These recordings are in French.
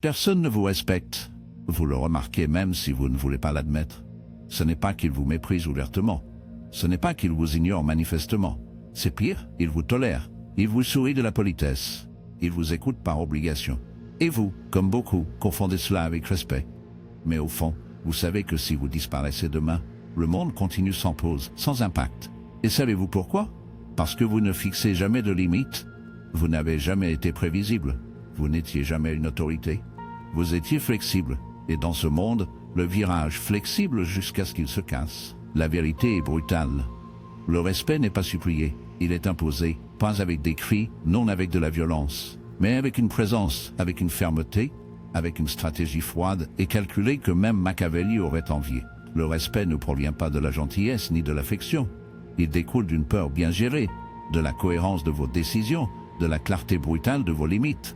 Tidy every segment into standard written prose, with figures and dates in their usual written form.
Personne ne vous respecte. Vous le remarquez même si vous ne voulez pas l'admettre. Ce n'est pas qu'il vous méprise ouvertement. Ce n'est pas qu'il vous ignore manifestement. C'est pire, il vous tolère. Il vous sourit de la politesse. Il vous écoute par obligation. Et vous, comme beaucoup, confondez cela avec respect. Mais au fond, vous savez que si vous disparaissez demain, le monde continue sans pause, sans impact. Et savez-vous pourquoi? Parce que vous ne fixez jamais de limites. Vous n'avez jamais été prévisible. Vous n'étiez jamais une autorité. Vous étiez flexible. Et dans ce monde, le virage flexible jusqu'à ce qu'il se casse. La vérité est brutale. Le respect n'est pas supplié. Il est imposé, pas avec des cris, non avec de la violence, mais avec une présence, avec une fermeté, avec une stratégie froide et calculée que même Machiavelli aurait enviée. Le respect ne provient pas de la gentillesse ni de l'affection. Il découle d'une peur bien gérée, de la cohérence de vos décisions, de la clarté brutale de vos limites.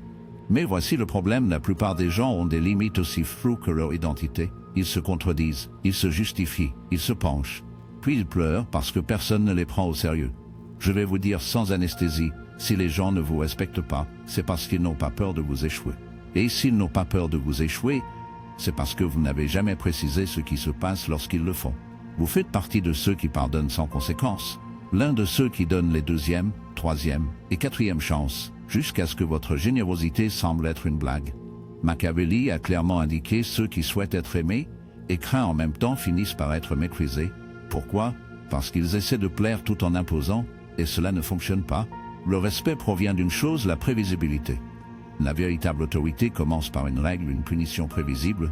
Mais voici le problème, la plupart des gens ont des limites aussi floues que leur identité. Ils se contredisent, ils se justifient, ils se penchent. Puis ils pleurent parce que personne ne les prend au sérieux. Je vais vous dire sans anesthésie, si les gens ne vous respectent pas, c'est parce qu'ils n'ont pas peur de vous échouer. Et s'ils n'ont pas peur de vous échouer, c'est parce que vous n'avez jamais précisé ce qui se passe lorsqu'ils le font. Vous faites partie de ceux qui pardonnent sans conséquence, l'un de ceux qui donnent les deuxième, troisième et quatrième chances, jusqu'à ce que votre générosité semble être une blague. Machiavelli a clairement indiqué ceux qui souhaitent être aimés et craints en même temps finissent par être méprisés. Pourquoi? Parce qu'ils essaient de plaire tout en imposant, et cela ne fonctionne pas. Le respect provient d'une chose, la prévisibilité. La véritable autorité commence par une règle, une punition prévisible,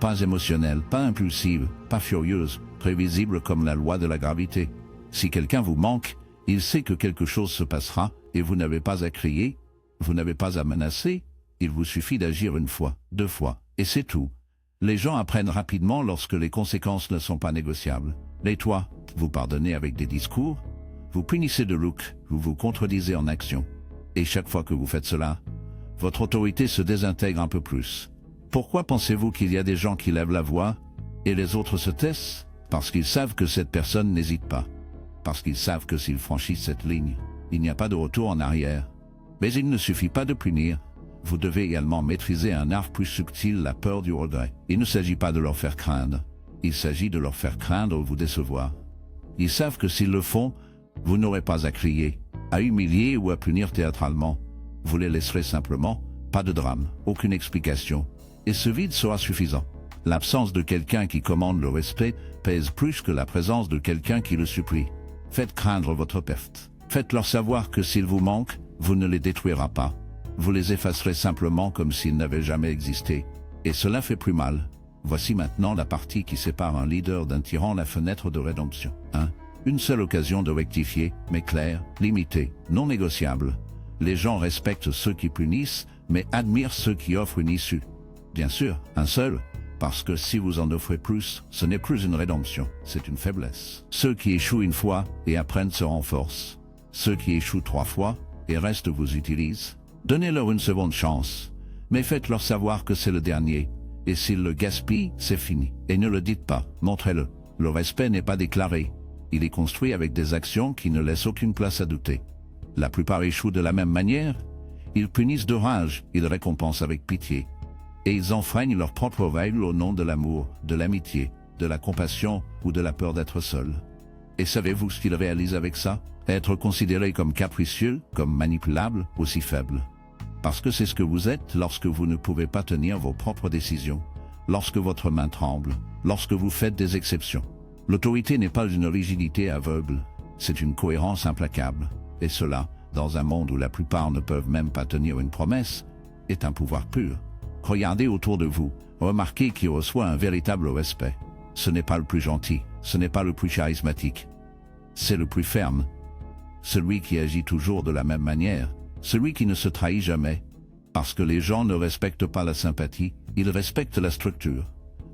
pas émotionnelle, pas impulsive, pas furieuse, prévisible comme la loi de la gravité. Si quelqu'un vous manque, il sait que quelque chose se passera, et vous n'avez pas à crier, vous n'avez pas à menacer, il vous suffit d'agir une fois, deux fois, et c'est tout. Les gens apprennent rapidement lorsque les conséquences ne sont pas négociables. Les toi, vous pardonnez avec des discours, vous punissez de look, vous vous contredisez en action. Et chaque fois que vous faites cela, votre autorité se désintègre un peu plus. Pourquoi pensez-vous qu'il y a des gens qui lèvent la voix et les autres se taisent? Parce qu'ils savent que cette personne n'hésite pas. Parce qu'ils savent que s'ils franchissent cette ligne, il n'y a pas de retour en arrière. Mais il ne suffit pas de punir. Vous devez également maîtriser un art plus subtil, la peur du regret. Il ne s'agit pas de leur faire craindre. Il s'agit de leur faire craindre ou vous décevoir. Ils savent que s'ils le font, vous n'aurez pas à crier, à humilier ou à punir théâtralement. Vous les laisserez simplement, pas de drame, aucune explication. Et ce vide sera suffisant. L'absence de quelqu'un qui commande le respect pèse plus que la présence de quelqu'un qui le supplie. Faites craindre votre perte. Faites-leur savoir que s'ils vous manquent, vous ne les détruira pas. Vous les effacerez simplement comme s'ils n'avaient jamais existé. Et cela fait plus mal. Voici maintenant la partie qui sépare un leader d'un tyran, la fenêtre de rédemption. 1. Une seule occasion de rectifier, mais claire, limitée, non négociable. Les gens respectent ceux qui punissent, mais admirent ceux qui offrent une issue. Bien sûr, un seul, parce que si vous en offrez plus, ce n'est plus une rédemption, c'est une faiblesse. Ceux qui échouent une fois et apprennent se renforcent. Ceux qui échouent 3 fois et restent vous utilisent. Donnez-leur une seconde chance, mais faites-leur savoir que c'est le dernier. Et s'ils le gaspillent, c'est fini. Et ne le dites pas, montrez-le. Le respect n'est pas déclaré. Il est construit avec des actions qui ne laissent aucune place à douter. La plupart échouent de la même manière. Ils punissent de rage, ils récompensent avec pitié. Et ils enfreignent leurs propres règles au nom de l'amour, de l'amitié, de la compassion ou de la peur d'être seul. Et savez-vous ce qu'ils réalisent avec ça? Être considéré comme capricieux, comme manipulable, aussi faible. Parce que c'est ce que vous êtes lorsque vous ne pouvez pas tenir vos propres décisions, lorsque votre main tremble, lorsque vous faites des exceptions. L'autorité n'est pas une rigidité aveugle, c'est une cohérence implacable. Et cela, dans un monde où la plupart ne peuvent même pas tenir une promesse, est un pouvoir pur. Regardez autour de vous, remarquez qui reçoit un véritable respect. Ce n'est pas le plus gentil, ce n'est pas le plus charismatique. C'est le plus ferme. Celui qui agit toujours de la même manière, celui qui ne se trahit jamais. Parce que les gens ne respectent pas la sympathie, ils respectent la structure.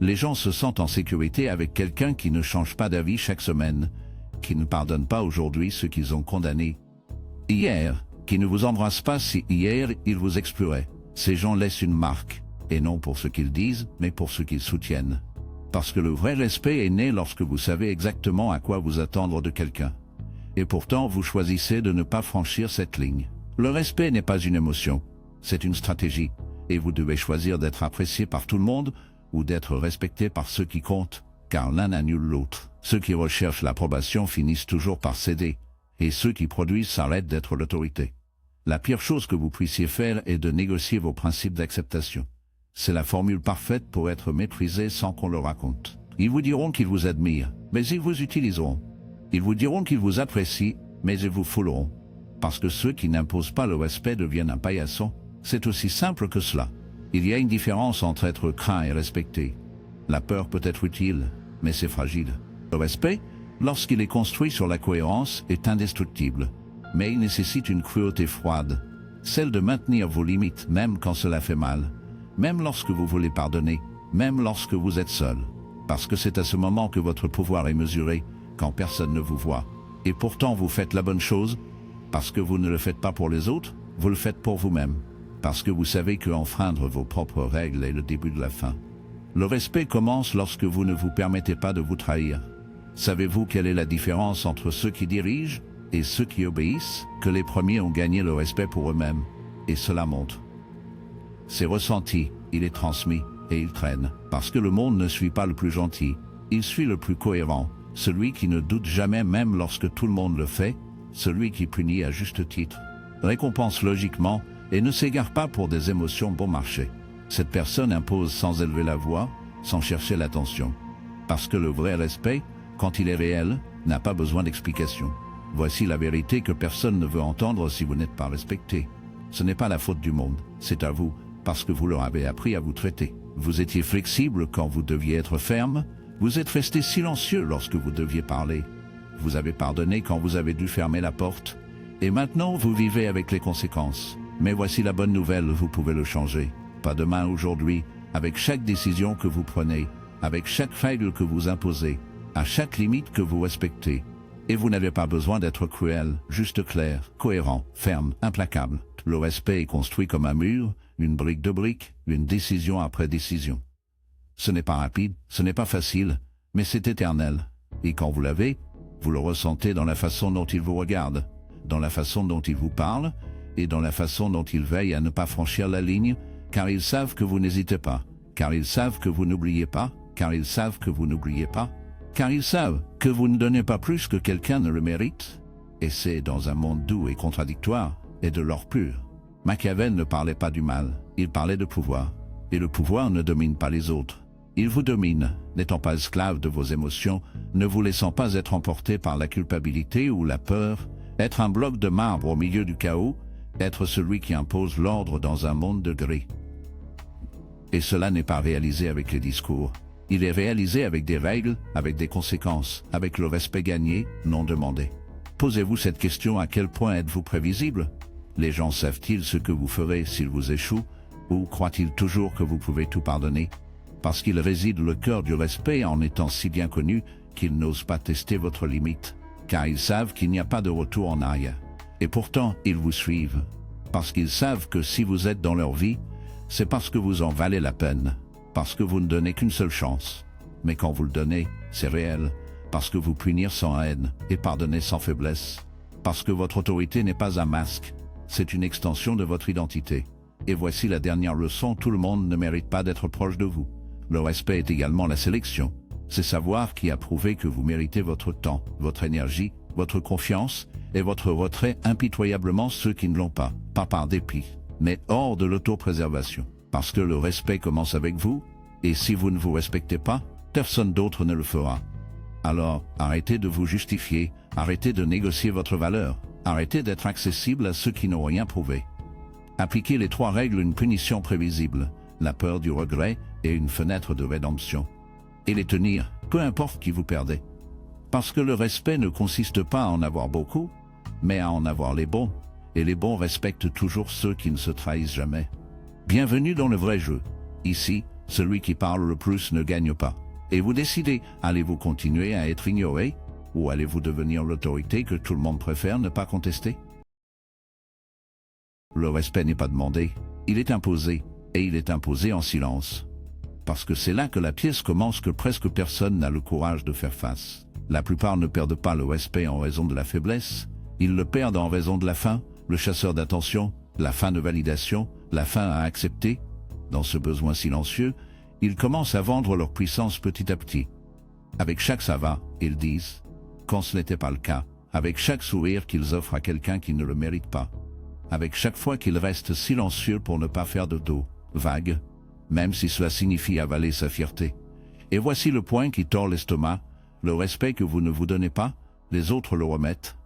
Les gens se sentent en sécurité avec quelqu'un qui ne change pas d'avis chaque semaine, qui ne pardonne pas aujourd'hui ceux qu'ils ont condamnés hier, qui ne vous embrasse pas si hier ils vous exploraient. Ces gens laissent une marque, et non pour ce qu'ils disent, mais pour ce qu'ils soutiennent. Parce que le vrai respect est né lorsque vous savez exactement à quoi vous attendre de quelqu'un. Et pourtant vous choisissez de ne pas franchir cette ligne. Le respect n'est pas une émotion, c'est une stratégie. et vous devez choisir d'être apprécié par tout le monde ou d'être respecté par ceux qui comptent, car l'un n'annule l'autre. Ceux qui recherchent l'approbation finissent toujours par céder, et ceux qui produisent s'arrêtent d'être l'autorité. La pire chose que vous puissiez faire est de négocier vos principes d'acceptation. C'est la formule parfaite pour être méprisé sans qu'on le raconte. Ils vous diront qu'ils vous admirent, mais ils vous utiliseront. Ils vous diront qu'ils vous apprécient, mais ils vous fouleront. Parce que ceux qui n'imposent pas le respect deviennent un paillasson. C'est aussi simple que cela. Il y a une différence entre être craint et respecté. La peur peut être utile, mais c'est fragile. Le respect, lorsqu'il est construit sur la cohérence, est indestructible. Mais il nécessite une cruauté froide, celle de maintenir vos limites même quand cela fait mal, même lorsque vous voulez pardonner, même lorsque vous êtes seul. Parce que c'est à ce moment que votre pouvoir est mesuré, quand personne ne vous voit. Et pourtant vous faites la bonne chose, parce que vous ne le faites pas pour les autres, vous le faites pour vous-même. Parce que vous savez que enfreindre vos propres règles est le début de la fin. Le respect commence lorsque vous ne vous permettez pas de vous trahir. Savez-vous quelle est la différence entre ceux qui dirigent et ceux qui obéissent? Que les premiers ont gagné le respect pour eux-mêmes, et cela montre. C'est ressenti, il est transmis, et il traîne. Parce que le monde ne suit pas le plus gentil, il suit le plus cohérent, celui qui ne doute jamais même lorsque tout le monde le fait, celui qui punit à juste titre, récompense logiquement, et ne s'égare pas pour des émotions bon marché. Cette personne impose sans élever la voix, sans chercher l'attention. Parce que le vrai respect, quand il est réel, n'a pas besoin d'explication. Voici la vérité que personne ne veut entendre si vous n'êtes pas respecté. Ce n'est pas la faute du monde, c'est à vous, parce que vous leur avez appris à vous traiter. Vous étiez flexible quand vous deviez être ferme, vous êtes resté silencieux lorsque vous deviez parler. Vous avez pardonné quand vous avez dû fermer la porte, et maintenant vous vivez avec les conséquences. Mais voici la bonne nouvelle, vous pouvez le changer. Pas demain, aujourd'hui, avec chaque décision que vous prenez, avec chaque règle que vous imposez, à chaque limite que vous respectez. Et vous n'avez pas besoin d'être cruel, juste clair, cohérent, ferme, implacable. Le respect est construit comme un mur, une brique de brique, une décision après décision. Ce n'est pas rapide, ce n'est pas facile, mais c'est éternel. Et quand vous l'avez, vous le ressentez dans la façon dont il vous regarde, dans la façon dont il vous parle, et dans la façon dont ils veillent à ne pas franchir la ligne, car ils savent que vous n'hésitez pas, car ils savent que vous n'oubliez pas, car ils savent que vous n'oubliez pas, car ils savent que vous ne donnez pas plus que quelqu'un ne le mérite. Et c'est dans un monde doux et contradictoire, et de l'or pur. Machiavel ne parlait pas du mal, il parlait de pouvoir. Et le pouvoir ne domine pas les autres. Il vous domine, n'étant pas esclave de vos émotions, ne vous laissant pas être emporté par la culpabilité ou la peur, être un bloc de marbre au milieu du chaos, être celui qui impose l'ordre dans un monde de gris. Et cela n'est pas réalisé avec les discours. Il est réalisé avec des règles, avec des conséquences, avec le respect gagné, non demandé. Posez-vous cette question: à quel point êtes-vous prévisible? Les gens savent-ils ce que vous ferez s'ils vous échouent, ou croient-ils toujours que vous pouvez tout pardonner? Parce qu'il réside le cœur du respect en étant si bien connu qu'ils n'osent pas tester votre limite, car ils savent qu'il n'y a pas de retour en arrière. Et pourtant, ils vous suivent, parce qu'ils savent que si vous êtes dans leur vie, c'est parce que vous en valez la peine, parce que vous ne donnez qu'une seule chance. Mais quand vous le donnez, c'est réel, parce que vous punir sans haine et pardonner sans faiblesse, parce que votre autorité n'est pas un masque, c'est une extension de votre identité. Et voici la dernière leçon: tout le monde ne mérite pas d'être proche de vous. Le respect est également la sélection. C'est savoir qui a prouvé que vous méritez votre temps, votre énergie, votre confiance et votre retrait impitoyablement ceux qui ne l'ont pas, pas par dépit, mais hors de l'autopréservation. Parce que le respect commence avec vous, et si vous ne vous respectez pas, personne d'autre ne le fera. Alors, arrêtez de vous justifier, arrêtez de négocier votre valeur, arrêtez d'être accessible à ceux qui n'ont rien prouvé. Appliquez les 3 règles: une punition prévisible, la peur du regret et une fenêtre de rédemption. Et les tenir, peu importe qui vous perdez. Parce que le respect ne consiste pas à en avoir beaucoup, mais à en avoir les bons, et les bons respectent toujours ceux qui ne se trahissent jamais. Bienvenue dans le vrai jeu. Ici, celui qui parle le plus ne gagne pas. Et vous décidez, allez-vous continuer à être ignoré, ou allez-vous devenir l'autorité que tout le monde préfère ne pas contester? Le respect n'est pas demandé, il est imposé, et il est imposé en silence. Parce que c'est là que la pièce commence, que presque personne n'a le courage de faire face. La plupart ne perdent pas le respect en raison de la faiblesse, ils le perdent en raison de la faim, le chasseur d'attention, la faim de validation, la faim à accepter, Dans ce besoin silencieux, ils commencent à vendre leur puissance petit à petit. Avec chaque ça va, ils disent, quand ce n'était pas le cas, avec chaque sourire qu'ils offrent à quelqu'un qui ne le mérite pas, avec chaque fois qu'ils restent silencieux pour ne pas faire de dos, vague, même si cela signifie avaler sa fierté. Et voici le point qui tord l'estomac, le respect que vous ne vous donnez pas, les autres le remettent.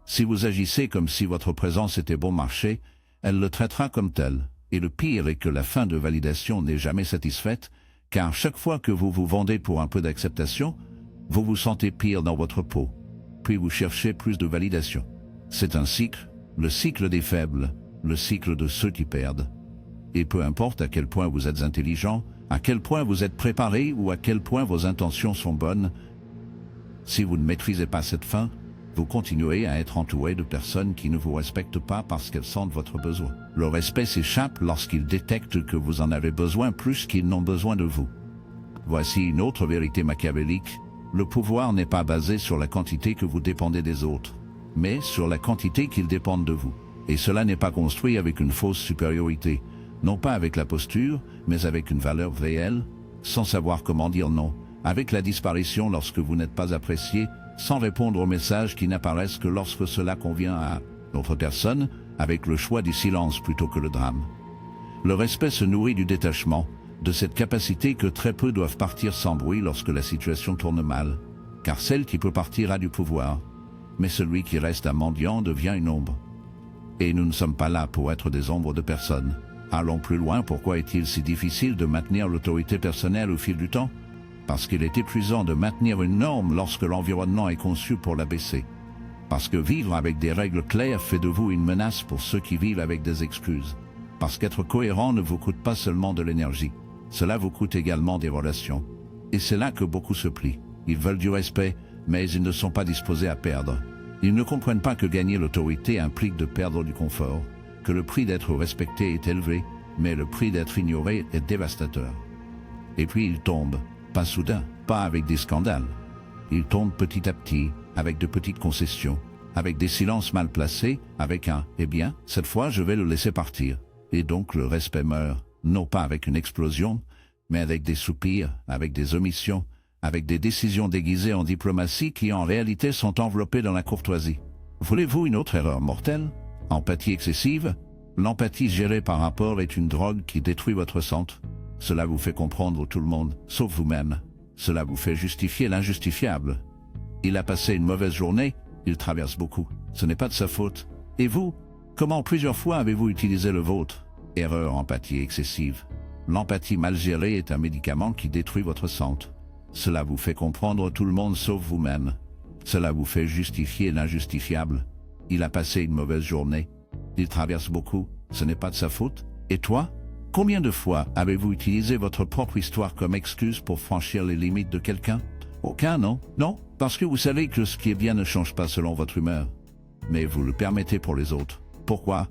Si vous agissez comme si votre présence était bon marché, elle le traitera comme tel. Et le pire est que la fin de validation n'est jamais satisfaite, car chaque fois que vous vous vendez pour un peu d'acceptation, vous vous sentez pire dans votre peau. Puis vous cherchez plus de validation. C'est un cycle, le cycle des faibles, le cycle de ceux qui perdent. Et peu importe à quel point vous êtes intelligent, à quel point vous êtes préparé ou à quel point vos intentions sont bonnes, si vous ne maîtrisez pas cette fin, vous continuez à être entouré de personnes qui ne vous respectent pas parce qu'elles sentent votre besoin. Le respect s'échappe lorsqu'ils détectent que vous en avez besoin plus qu'ils n'ont besoin de vous. Voici une autre vérité machiavélique. Le pouvoir n'est pas basé sur la quantité que vous dépendez des autres, mais sur la quantité qu'ils dépendent de vous. Et cela n'est pas construit avec une fausse supériorité, non pas avec la posture, mais avec une valeur réelle, sans savoir comment dire non, avec la disparition lorsque vous n'êtes pas apprécié, sans répondre aux messages qui n'apparaissent que lorsque cela convient à l'autre personne, avec le choix du silence plutôt que le drame. Le respect se nourrit du détachement, de cette capacité que très peu doivent partir sans bruit lorsque la situation tourne mal, car celle qui peut partir a du pouvoir, mais celui qui reste un mendiant devient une ombre. Et nous ne sommes pas là pour être des ombres de personne. Allons plus loin, pourquoi est-il si difficile de maintenir l'autorité personnelle au fil du temps? Parce qu'il est épuisant de maintenir une norme lorsque l'environnement est conçu pour la baisser. Parce que vivre avec des règles claires fait de vous une menace pour ceux qui vivent avec des excuses. Parce qu'être cohérent ne vous coûte pas seulement de l'énergie, cela vous coûte également des relations. Et c'est là que beaucoup se plient. Ils veulent du respect, mais ils ne sont pas disposés à perdre. Ils ne comprennent pas que gagner l'autorité implique de perdre du confort, que le prix d'être respecté est élevé, mais le prix d'être ignoré est dévastateur. Et puis ils tombent. Pas soudain, pas avec des scandales. Ils tombent petit à petit, avec de petites concessions, avec des silences mal placés, avec un « eh bien, cette fois je vais le laisser partir ». Et donc le respect meurt, non pas avec une explosion, mais avec des soupirs, avec des omissions, avec des décisions déguisées en diplomatie qui en réalité sont enveloppées dans la courtoisie. Voulez-vous une autre erreur mortelle? Empathie excessive? L'empathie gérée par rapport est une drogue qui détruit votre centre. Cela vous fait comprendre tout le monde, sauf vous-même. Cela vous fait justifier l'injustifiable. Il a passé une mauvaise journée, il traverse beaucoup. Ce n'est pas de sa faute. Et vous? Comment plusieurs fois avez-vous utilisé le vôtre? Erreur, empathie excessive. L'empathie mal gérée est un médicament qui détruit votre centre. Cela vous fait comprendre tout le monde sauf vous-même. Cela vous fait justifier l'injustifiable. Il a passé une mauvaise journée. Il traverse beaucoup. Ce n'est pas de sa faute. Et toi? Combien de fois avez-vous utilisé votre propre histoire comme excuse pour franchir les limites de quelqu'un? Aucun, non? Non, parce que vous savez que ce qui est bien ne change pas selon votre humeur. Mais vous le permettez pour les autres. Pourquoi?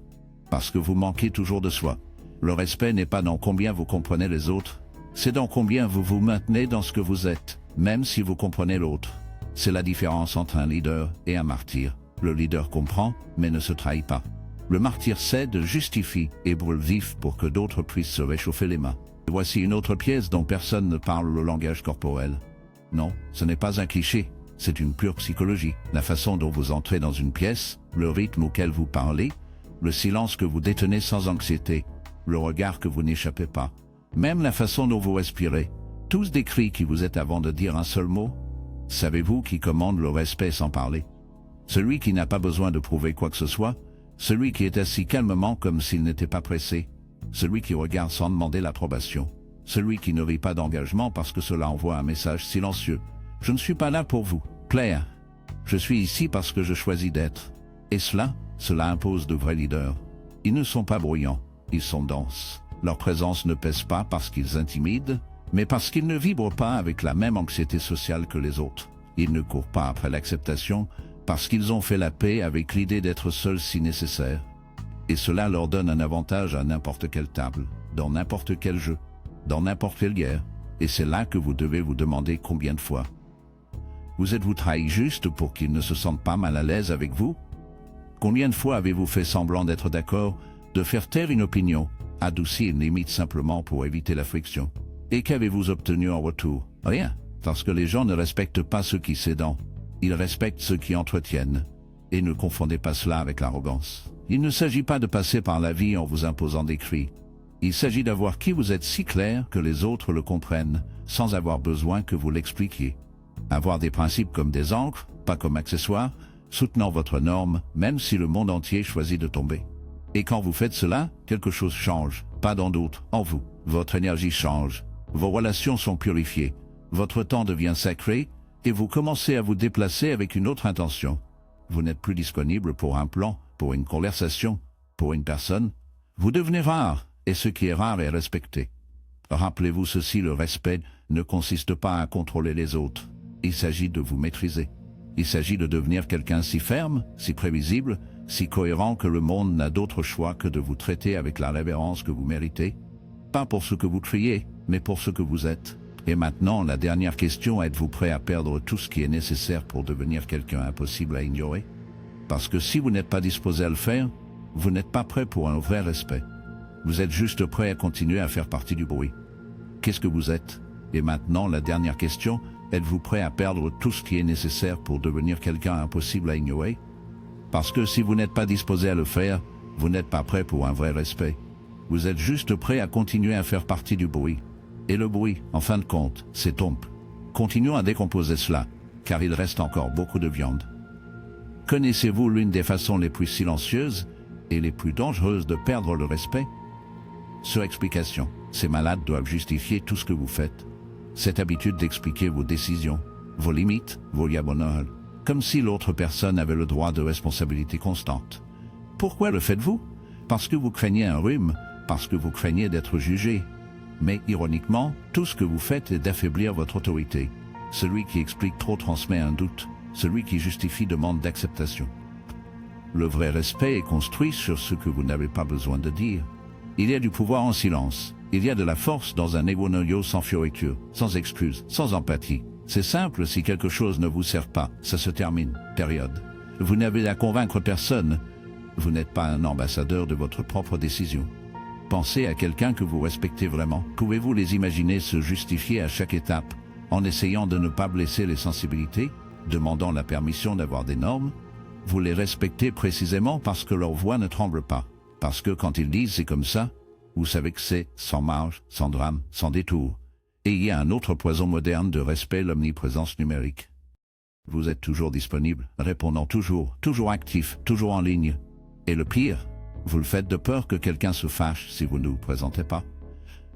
Parce que vous manquez toujours de soi. Le respect n'est pas dans combien vous comprenez les autres, c'est dans combien vous vous maintenez dans ce que vous êtes, même si vous comprenez l'autre. C'est la différence entre un leader et un martyr. Le leader comprend, mais ne se trahit pas. Le martyr cède, justifie et brûle vif pour que d'autres puissent se réchauffer les mains. Et voici une autre pièce dont personne ne parle, le langage corporel. Non, ce n'est pas un cliché, c'est une pure psychologie. La façon dont vous entrez dans une pièce, le rythme auquel vous parlez, le silence que vous détenez sans anxiété, le regard que vous n'échappez pas, même la façon dont vous respirez, tous des cris qui vous êtes avant de dire un seul mot. Savez-vous qui commande le respect sans parler? Celui qui n'a pas besoin de prouver quoi que ce soit, celui qui est assis calmement comme s'il n'était pas pressé, celui qui regarde sans demander l'approbation, celui qui ne rit pas d'engagement parce que cela envoie un message silencieux. Je ne suis pas là pour vous plaire. Je suis ici parce que je choisis d'être. Et cela impose de vrais leaders. Ils ne sont pas bruyants, ils sont denses. Leur présence ne pèse pas parce qu'ils intimident, mais parce qu'ils ne vibrent pas avec la même anxiété sociale que les autres. Ils ne courent pas après l'acceptation, parce qu'ils ont fait la paix avec l'idée d'être seuls si nécessaire. Et cela leur donne un avantage à n'importe quelle table, dans n'importe quel jeu, dans n'importe quelle guerre. Et c'est là que vous devez vous demander combien de fois. Vous êtes-vous trahi juste pour qu'ils ne se sentent pas mal à l'aise avec vous? Combien de fois avez-vous fait semblant d'être d'accord, de faire taire une opinion, adouci une limite simplement pour éviter la friction. Et qu'avez-vous obtenu en retour? Rien, parce que les gens ne respectent pas ceux qui cédent, ils respectent ceux qui entretiennent. Et ne confondez pas cela avec l'arrogance. Il ne s'agit pas de passer par la vie en vous imposant des cris. Il s'agit d'avoir qui vous êtes si clair que les autres le comprennent, sans avoir besoin que vous l'expliquiez. Avoir des principes comme des ancres, pas comme accessoires, soutenant votre norme, même si le monde entier choisit de tomber. Et quand vous faites cela, quelque chose change, pas dans d'autres, en vous. Votre énergie change, vos relations sont purifiées, votre temps devient sacré, et vous commencez à vous déplacer avec une autre intention. Vous n'êtes plus disponible pour un plan, pour une conversation, pour une personne. Vous devenez rare, et ce qui est rare est respecté. Rappelez-vous ceci, le respect ne consiste pas à contrôler les autres. Il s'agit de vous maîtriser. Il s'agit de devenir quelqu'un si ferme, si prévisible, si cohérent que le monde n'a d'autre choix que de vous traiter avec la révérence que vous méritez. Pas pour ce que vous criez, mais pour ce que vous êtes. Et maintenant, la dernière question, êtes-vous prêt à perdre tout ce qui est nécessaire pour devenir quelqu'un impossible à ignorer? Parce que si vous n'êtes pas disposé à le faire, vous n'êtes pas prêt pour un vrai respect. Vous êtes juste prêt à continuer à faire partie du bruit. Qu'est-ce que vous êtes? Et maintenant, la dernière question, êtes-vous prêt à perdre tout ce qui est nécessaire pour devenir quelqu'un impossible à ignorer? Parce que si vous n'êtes pas disposé à le faire, vous n'êtes pas prêt pour un vrai respect. Vous êtes juste prêt à continuer à faire partie du bruit. Et le bruit, en fin de compte, c'est tombe. Continuons à décomposer cela, car il reste encore beaucoup de viande. Connaissez-vous l'une des façons les plus silencieuses et les plus dangereuses de perdre le respect? Surexplication. Ces malades doivent justifier tout ce que vous faites. Cette habitude d'expliquer vos décisions, vos limites, vos diagonales, comme si l'autre personne avait le droit de responsabilité constante. Pourquoi le faites-vous? Parce que vous craignez un rhume, parce que vous craignez d'être jugé. Mais ironiquement, tout ce que vous faites est d'affaiblir votre autorité. Celui qui explique trop transmet un doute, celui qui justifie demande d'acceptation. Le vrai respect est construit sur ce que vous n'avez pas besoin de dire. Il y a du pouvoir en silence, il y a de la force dans un ego noyau sans fioriture, sans excuse, sans empathie. C'est simple, si quelque chose ne vous sert pas, ça se termine, période. Vous n'avez à convaincre personne, vous n'êtes pas un ambassadeur de votre propre décision. Pensez à quelqu'un que vous respectez vraiment. Pouvez-vous les imaginer se justifier à chaque étape, en essayant de ne pas blesser les sensibilités, demandant la permission d'avoir des normes? Vous les respectez précisément parce que leur voix ne tremble pas. Parce que quand ils disent c'est comme ça, vous savez que c'est sans marge, sans drame, sans détour. Et il y a un autre poison moderne de respect, l'omniprésence numérique. Vous êtes toujours disponible, répondant toujours, toujours actif, toujours en ligne. Et le pire, vous le faites de peur que quelqu'un se fâche si vous ne vous présentez pas.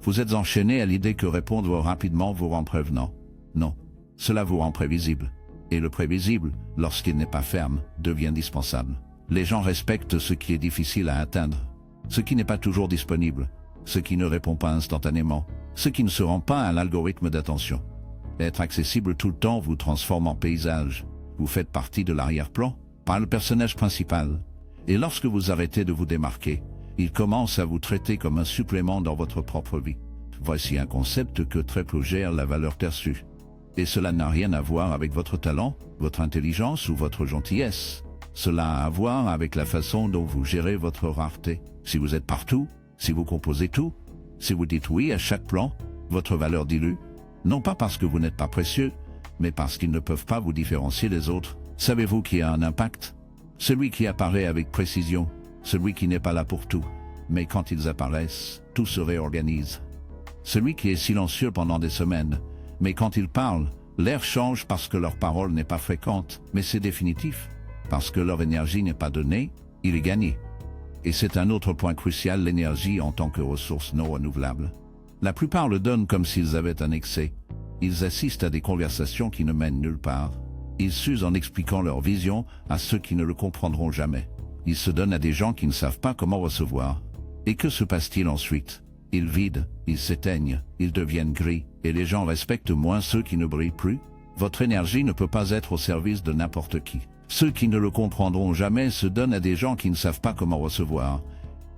Vous êtes enchaîné à l'idée que répondre rapidement vous rend prévenant. Non, cela vous rend prévisible. Et le prévisible, lorsqu'il n'est pas ferme, devient indispensable. Les gens respectent ce qui est difficile à atteindre, ce qui n'est pas toujours disponible, ce qui ne répond pas instantanément, ce qui ne se rend pas à l'algorithme d'attention. Être accessible tout le temps vous transforme en paysage. Vous faites partie de l'arrière-plan, pas le personnage principal. Et lorsque vous arrêtez de vous démarquer, il commence à vous traiter comme un supplément dans votre propre vie. Voici un concept que très peu gère la valeur perçue. Et cela n'a rien à voir avec votre talent, votre intelligence ou votre gentillesse. Cela a à voir avec la façon dont vous gérez votre rareté. Si vous êtes partout, si vous composez tout, si vous dites oui à chaque plan, votre valeur dilue. Non pas parce que vous n'êtes pas précieux, mais parce qu'ils ne peuvent pas vous différencier des autres. Savez-vous qui a un impact? Celui qui apparaît avec précision, celui qui n'est pas là pour tout. Mais quand ils apparaissent, tout se réorganise. Celui qui est silencieux pendant des semaines, mais quand ils parlent, l'air change parce que leur parole n'est pas fréquente, mais c'est définitif. Parce que leur énergie n'est pas donnée, il est gagné. Et c'est un autre point crucial, l'énergie en tant que ressource non renouvelable. La plupart le donnent comme s'ils avaient un excès. Ils assistent à des conversations qui ne mènent nulle part. Ils s'usent en expliquant leur vision à ceux qui ne le comprendront jamais. Ils se donnent à des gens qui ne savent pas comment recevoir. Et que se passe-t-il ensuite? Ils vident, ils s'éteignent, ils deviennent gris, et les gens respectent moins ceux qui ne brillent plus. Votre énergie ne peut pas être au service de n'importe qui. Ceux qui ne le comprendront jamais se donnent à des gens qui ne savent pas comment recevoir.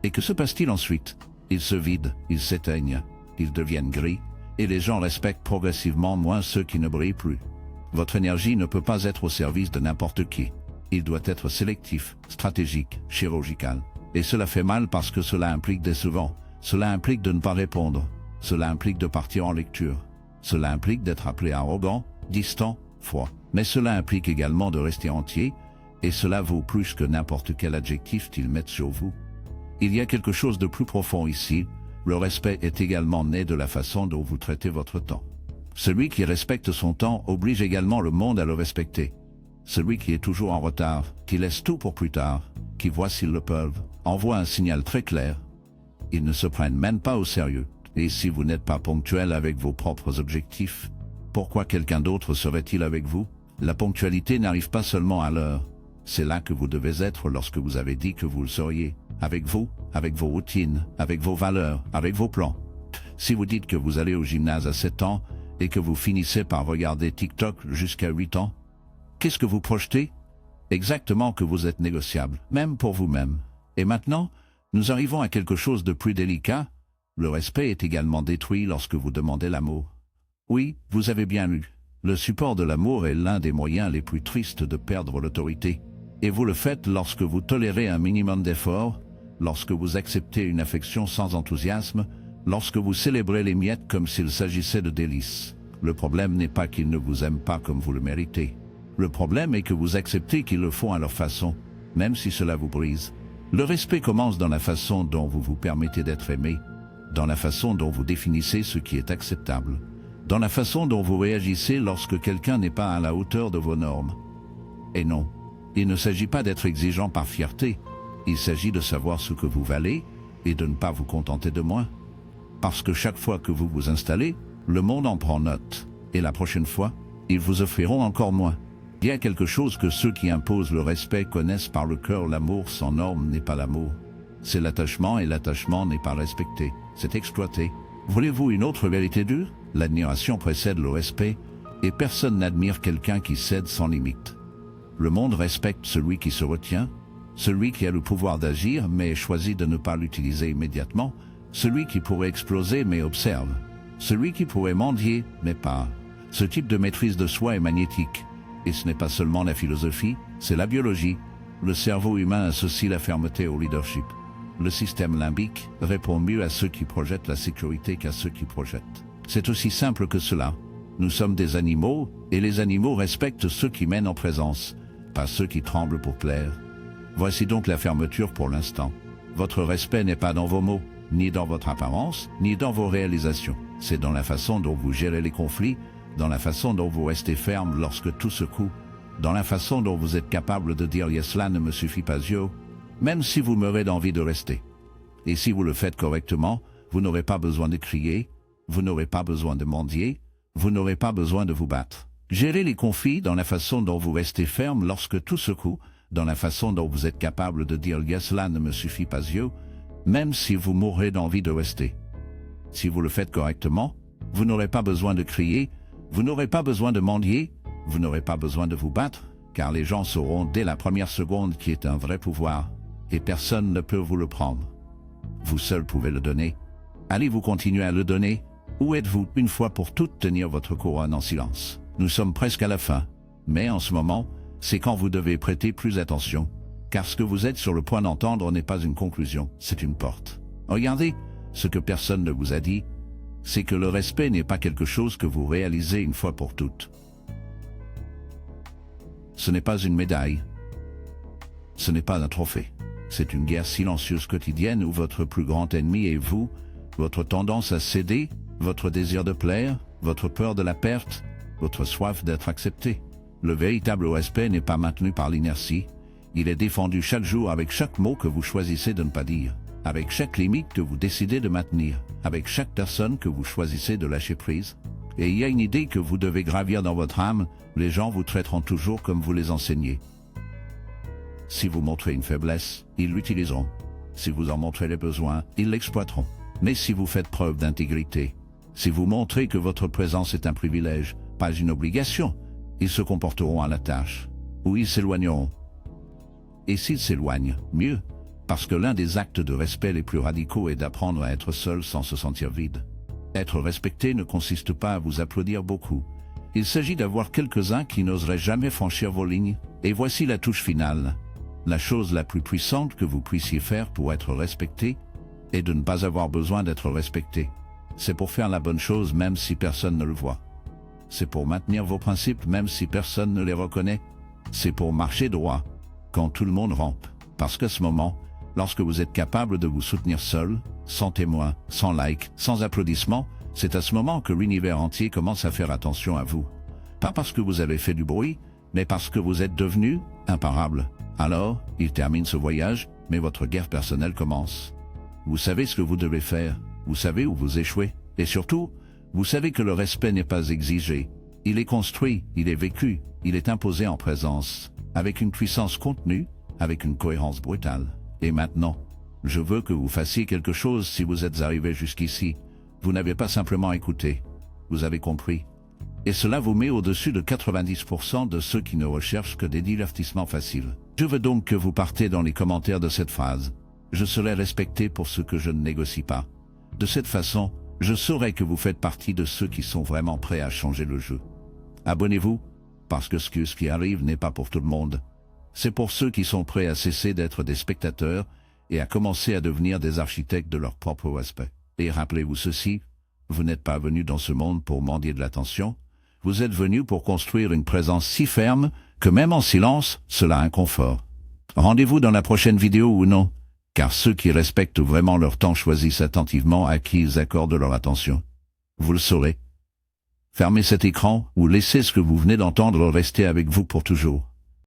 Et que se passe-t-il ensuite? Ils se vident, ils s'éteignent, ils deviennent gris, et les gens respectent progressivement moins ceux qui ne brillent plus. Votre énergie ne peut pas être au service de n'importe qui. Il doit être sélectif, stratégique, chirurgical. Et cela fait mal parce que cela implique décevant, Cela implique de ne pas répondre. Cela implique de partir en lecture. Cela implique d'être appelé arrogant, distant, froid. Mais cela implique également de rester entier, et cela vaut plus que n'importe quel adjectif qu'ils mettent sur vous. Il y a quelque chose de plus profond ici. Le respect est également né de la façon dont vous traitez votre temps. Celui qui respecte son temps oblige également le monde à le respecter. Celui qui est toujours en retard, qui laisse tout pour plus tard, qui voit s'ils le peuvent, envoie un signal très clair. Ils ne se prennent même pas au sérieux. Et si vous n'êtes pas ponctuel avec vos propres objectifs, pourquoi quelqu'un d'autre serait-il avec vous? La ponctualité n'arrive pas seulement à l'heure. C'est là que vous devez être lorsque vous avez dit que vous le seriez. Avec vous, avec vos routines, avec vos valeurs, avec vos plans. Si vous dites que vous allez au gymnase à 7 ans et que vous finissez par regarder TikTok jusqu'à 8 ans, qu'est-ce que vous projetez? Exactement que vous êtes négociable, même pour vous-même. Et maintenant, nous arrivons à quelque chose de plus délicat. Le respect est également détruit lorsque vous demandez l'amour. Oui, vous avez bien lu. Le support de l'amour est l'un des moyens les plus tristes de perdre l'autorité. Et vous le faites lorsque vous tolérez un minimum d'effort, lorsque vous acceptez une affection sans enthousiasme, lorsque vous célébrez les miettes comme s'il s'agissait de délices. Le problème n'est pas qu'ils ne vous aiment pas comme vous le méritez. Le problème est que vous acceptez qu'ils le font à leur façon, même si cela vous brise. Le respect commence dans la façon dont vous vous permettez d'être aimé, dans la façon dont vous définissez ce qui est acceptable, dans la façon dont vous réagissez lorsque quelqu'un n'est pas à la hauteur de vos normes. Et non, il ne s'agit pas d'être exigeant par fierté, il s'agit de savoir ce que vous valez et de ne pas vous contenter de moins. Parce que chaque fois que vous vous installez, le monde en prend note, et la prochaine fois, ils vous offriront encore moins. Il y a quelque chose que ceux qui imposent le respect connaissent par le cœur. L'amour sans normes n'est pas l'amour. C'est l'attachement, et l'attachement n'est pas respecté, c'est exploité. Voulez-vous une autre vérité dure? L'admiration précède le respect, et personne n'admire quelqu'un qui cède sans limite. Le monde respecte celui qui se retient, celui qui a le pouvoir d'agir mais choisit de ne pas l'utiliser immédiatement, celui qui pourrait exploser mais observe, celui qui pourrait mendier mais pas. Ce type de maîtrise de soi est magnétique. Et ce n'est pas seulement la philosophie, c'est la biologie. Le cerveau humain associe la fermeté au leadership. Le système limbique répond mieux à ceux qui projettent la sécurité qu'à ceux qui projettent. C'est aussi simple que cela. Nous sommes des animaux, et les animaux respectent ceux qui mènent en présence, pas ceux qui tremblent pour plaire. Voici donc la fermeture pour l'instant. Votre respect n'est pas dans vos mots, ni dans votre apparence, ni dans vos réalisations. C'est dans la façon dont vous gérez les conflits, dans la façon dont vous restez ferme lorsque tout secoue, dans la façon dont vous êtes capable de dire « yes, cela ne me suffit pas, yo », même si vous meurez d'envie de rester. Et si vous le faites correctement, vous n'aurez pas besoin de crier, vous n'aurez pas besoin de mendier, vous n'aurez pas besoin de vous battre. Gérez les conflits dans la façon dont vous restez ferme lorsque tout secoue, dans la façon dont vous êtes capable de dire « yes, cela ne me suffit pas, yo », même si vous mourrez d'envie de rester. Si vous le faites correctement, vous n'aurez pas besoin de crier, vous n'aurez pas besoin de mendier, vous n'aurez pas besoin de vous battre, car les gens sauront dès la première seconde qui est un vrai pouvoir, et personne ne peut vous le prendre. Vous seul pouvez le donner. Allez-vous continuer à le donner? Ou êtes-vous, une fois pour toutes, tenir votre couronne en silence? Nous sommes presque à la fin, mais en ce moment, c'est quand vous devez prêter plus attention, car ce que vous êtes sur le point d'entendre n'est pas une conclusion, c'est une porte. Regardez, ce que personne ne vous a dit, c'est que le respect n'est pas quelque chose que vous réalisez une fois pour toutes. Ce n'est pas une médaille. Ce n'est pas un trophée. C'est une guerre silencieuse quotidienne où votre plus grand ennemi est vous, votre tendance à céder, votre désir de plaire, votre peur de la perte, votre soif d'être accepté. Le véritable respect n'est pas maintenu par l'inertie. Il est défendu chaque jour avec chaque mot que vous choisissez de ne pas dire, avec chaque limite que vous décidez de maintenir, avec chaque personne que vous choisissez de lâcher prise. Et il y a une idée que vous devez gravir dans votre âme, les gens vous traiteront toujours comme vous les enseignez. Si vous montrez une faiblesse, ils l'utiliseront. Si vous en montrez les besoins, ils l'exploiteront. Mais si vous faites preuve d'intégrité, si vous montrez que votre présence est un privilège, pas une obligation, ils se comporteront à la tâche, ou ils s'éloigneront. Et s'ils s'éloignent, mieux, parce que l'un des actes de respect les plus radicaux est d'apprendre à être seul sans se sentir vide. Être respecté ne consiste pas à vous applaudir beaucoup. Il s'agit d'avoir quelques-uns qui n'oseraient jamais franchir vos lignes, et voici la touche finale. La chose la plus puissante que vous puissiez faire pour être respecté, et de ne pas avoir besoin d'être respecté. C'est pour faire la bonne chose même si personne ne le voit. C'est pour maintenir vos principes même si personne ne les reconnaît. C'est pour marcher droit quand tout le monde rampe. Parce qu'à ce moment, lorsque vous êtes capable de vous soutenir seul, sans témoin, sans like, sans applaudissements, c'est à ce moment que l'univers entier commence à faire attention à vous. Pas parce que vous avez fait du bruit, mais parce que vous êtes devenu imparable. Alors, il termine ce voyage, mais votre guerre personnelle commence. Vous savez ce que vous devez faire, vous savez où vous échouez, et surtout, vous savez que le respect n'est pas exigé. Il est construit, il est vécu, il est imposé en présence, avec une puissance contenue, avec une cohérence brutale. Et maintenant, je veux que vous fassiez quelque chose si vous êtes arrivé jusqu'ici. Vous n'avez pas simplement écouté, vous avez compris. Et cela vous met au-dessus de 90% de ceux qui ne recherchent que des divertissements faciles. Je veux donc que vous partez dans les commentaires de cette phrase. Je serai respecté pour ce que je ne négocie pas. De cette façon, je saurai que vous faites partie de ceux qui sont vraiment prêts à changer le jeu. Abonnez-vous, parce que ce qui arrive n'est pas pour tout le monde. C'est pour ceux qui sont prêts à cesser d'être des spectateurs et à commencer à devenir des architectes de leur propre respect. Et rappelez-vous ceci, vous n'êtes pas venu dans ce monde pour mendier de l'attention, vous êtes venu pour construire une présence si ferme que même en silence, cela inconfort. Rendez-vous dans la prochaine vidéo ou non, car ceux qui respectent vraiment leur temps choisissent attentivement à qui ils accordent leur attention. Vous le saurez. Fermez cet écran ou laissez ce que vous venez d'entendre rester avec vous pour toujours.